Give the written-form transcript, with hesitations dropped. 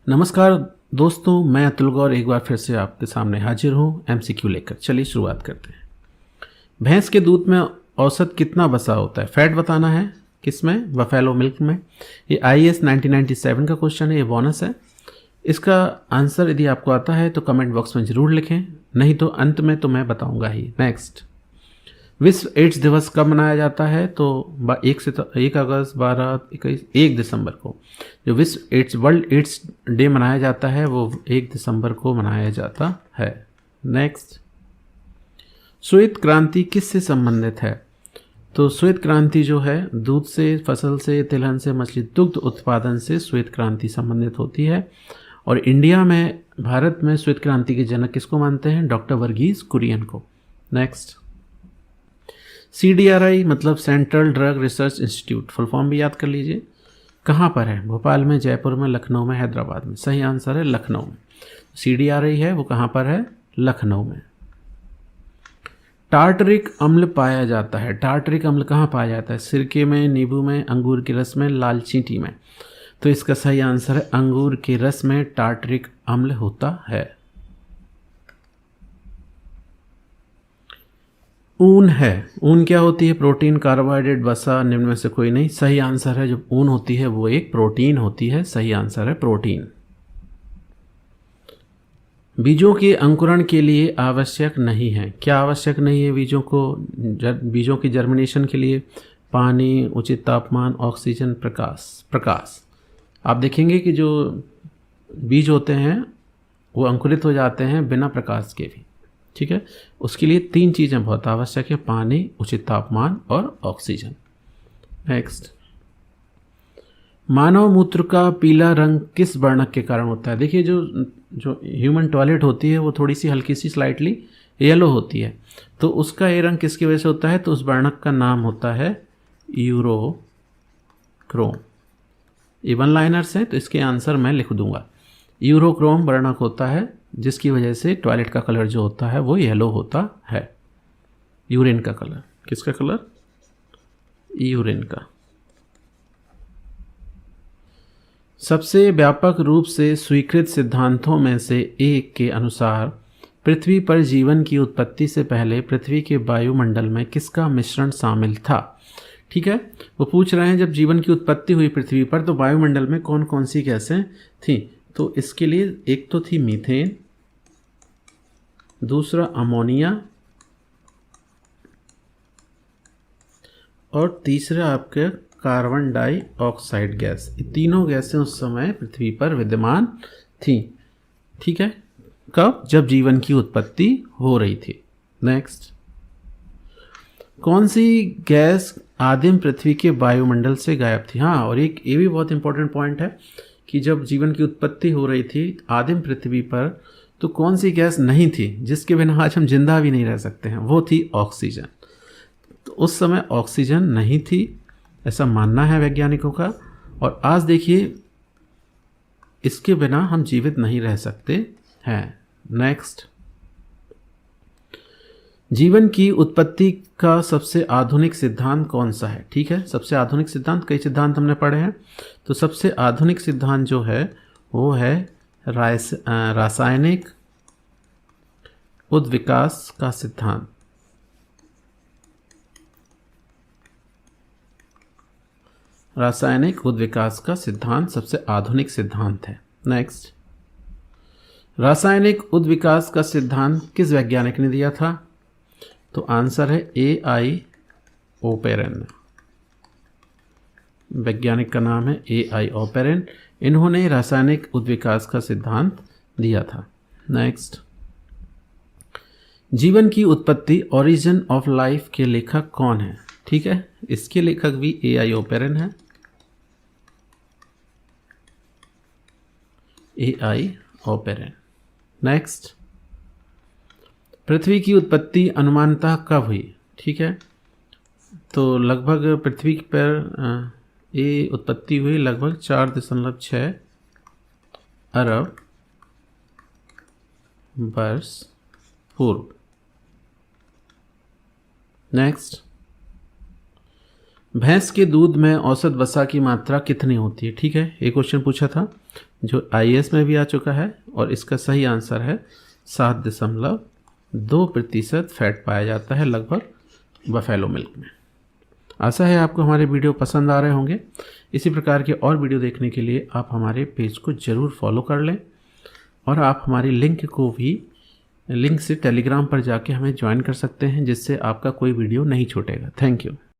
नमस्कार दोस्तों, मैं अतुल गौर एक बार फिर से आपके सामने हाजिर हूँ एमसीक्यू लेकर। चलिए शुरुआत करते हैं। भैंस के दूध में औसत कितना वसा होता है? फैट बताना है। किसमें? बफेलो मिल्क में। ये IAS 1997 का क्वेश्चन है, ये बोनस है। इसका आंसर यदि आपको आता है तो कमेंट बॉक्स में ज़रूर लिखें, नहीं तो अंत में तो मैं बताऊंगा ही। नेक्स्ट, विश्व एड्स दिवस कब मनाया जाता है? तो 1 अगस्त, 12, 21, 1 दिसंबर को जो विश्व एड्स वर्ल्ड एड्स डे मनाया जाता है वो 1 दिसंबर को मनाया जाता है। नेक्स्ट, श्वेत क्रांति किससे संबंधित है? तो श्वेत क्रांति जो है दूध से, फसल से, तिलहन से, मछली दुग्ध उत्पादन से श्वेत क्रांति संबंधित होती है। और इंडिया में, भारत में श्वेत क्रांति के जनक किसको मानते हैं? डॉक्टर वर्गीज कुरियन को। नेक्स्ट, CDRI मतलब central drug research institute, full form भी याद कर लीजिए। कहाँ पर है? भोपाल में, जयपुर में, लखनऊ में, हैदराबाद में। सही आंसर है लखनऊ में। CDRI है वो कहाँ पर है? लखनऊ में। टार्टरिक अम्ल पाया जाता है। टार्टरिक अम्ल कहाँ पाया जाता है? सिरके में, नींबू में, अंगूर के रस में, लाल चींटी में। तो इसका सही आंसर है अंगूर के रस में टार्टरिक अम्ल होता है। ऊन है। ऊन क्या होती है? प्रोटीन, कार्बोहाइड्रेट, वसा, निम्न में से कोई नहीं। सही आंसर है जो ऊन होती है वो एक प्रोटीन होती है। सही आंसर है प्रोटीन। बीजों के अंकुरण के लिए आवश्यक नहीं है। क्या आवश्यक नहीं है बीजों को? बीजों की जर्मिनेशन के लिए पानी, उचित तापमान, ऑक्सीजन, प्रकाश। आप देखेंगे कि जो बीज होते हैं वो अंकुरित हो जाते हैं बिना प्रकाश के भी। ठीक है, उसके लिए 3 चीज़ें बहुत आवश्यक है: पानी, उचित तापमान और ऑक्सीजन। नेक्स्ट, मानव मूत्र का पीला रंग किस वर्णक के कारण होता है? देखिए, जो ह्यूमन टॉयलेट होती है वो थोड़ी सी हल्की सी स्लाइटली येलो होती है, तो उसका ये रंग किसकी वजह से होता है? तो उस वर्णक का नाम होता है यूरोक्रोम। ये वन लाइनर्स हैं तो इसके आंसर मैं लिख दूंगा। यूरोक्रोम वर्णक होता है जिसकी वजह से टॉयलेट का कलर जो होता है वो येलो होता है। यूरिन का कलर, किसका कलर? यूरिन का। सबसे व्यापक रूप से स्वीकृत सिद्धांतों में से एक के अनुसार पृथ्वी पर जीवन की उत्पत्ति से पहले पृथ्वी के वायुमंडल में किसका मिश्रण शामिल था? ठीक है, वो पूछ रहे हैं जब जीवन की उत्पत्ति हुई पृथ्वी पर तो वायुमंडल में कौन कौन सी गैसें थी? तो इसके लिए एक तो थी मीथेन, दूसरा अमोनिया और तीसरा आपके कार्बन डाइऑक्साइड गैस। ये तीनों गैसें उस समय पृथ्वी पर विद्यमान थी। ठीक है, कब? जब जीवन की उत्पत्ति हो रही थी। नेक्स्ट, कौन सी गैस आदिम पृथ्वी के वायुमंडल से गायब थी? हाँ, और एक ये भी बहुत इंपॉर्टेंट पॉइंट है कि जब जीवन की उत्पत्ति हो रही थी आदिम पृथ्वी पर तो कौन सी गैस नहीं थी जिसके बिना आज हम जिंदा भी नहीं रह सकते हैं? वो थी ऑक्सीजन। तो उस समय ऑक्सीजन नहीं थी, ऐसा मानना है वैज्ञानिकों का। और आज देखिए, इसके बिना हम जीवित नहीं रह सकते हैं। नेक्स्ट, जीवन की उत्पत्ति का सबसे आधुनिक सिद्धांत कौन सा है? ठीक है, सबसे आधुनिक सिद्धांत, कई सिद्धांत हमने पढ़े हैं, तो सबसे आधुनिक सिद्धांत जो है वो है रासायनिक उद्विकास का सिद्धांत। रासायनिक उद्विकास का सिद्धांत सबसे आधुनिक सिद्धांत है। नेक्स्ट, रासायनिक उद्विकास का सिद्धांत किस वैज्ञानिक ने दिया था? तो आंसर है AI ओपेरन। वैज्ञानिक का नाम है AI ओपेरन। इन्होंने रासायनिक उद्विकास का सिद्धांत दिया था। नेक्स्ट, जीवन की उत्पत्ति ओरिजिन ऑफ लाइफ के लेखक कौन है? ठीक है, इसके लेखक भी AI ओपेरन है। AI operon. नेक्स्ट, पृथ्वी की उत्पत्ति अनुमानतः कब हुई? ठीक है, तो लगभग पृथ्वी पर ये उत्पत्ति हुई लगभग 4.6 अरब वर्ष पूर्व। नेक्स्ट, भैंस के दूध में औसत वसा की मात्रा कितनी होती है? ठीक है, ये क्वेश्चन पूछा था जो IAS में भी आ चुका है और इसका सही आंसर है 7.2% फैट पाया जाता है लगभग बफेलो मिल्क में। आशा है आपको हमारे वीडियो पसंद आ रहे होंगे। इसी प्रकार के और वीडियो देखने के लिए आप हमारे पेज को ज़रूर फॉलो कर लें और आप हमारी लिंक से टेलीग्राम पर जाके हमें ज्वाइन कर सकते हैं, जिससे आपका कोई वीडियो नहीं छूटेगा। Thank you.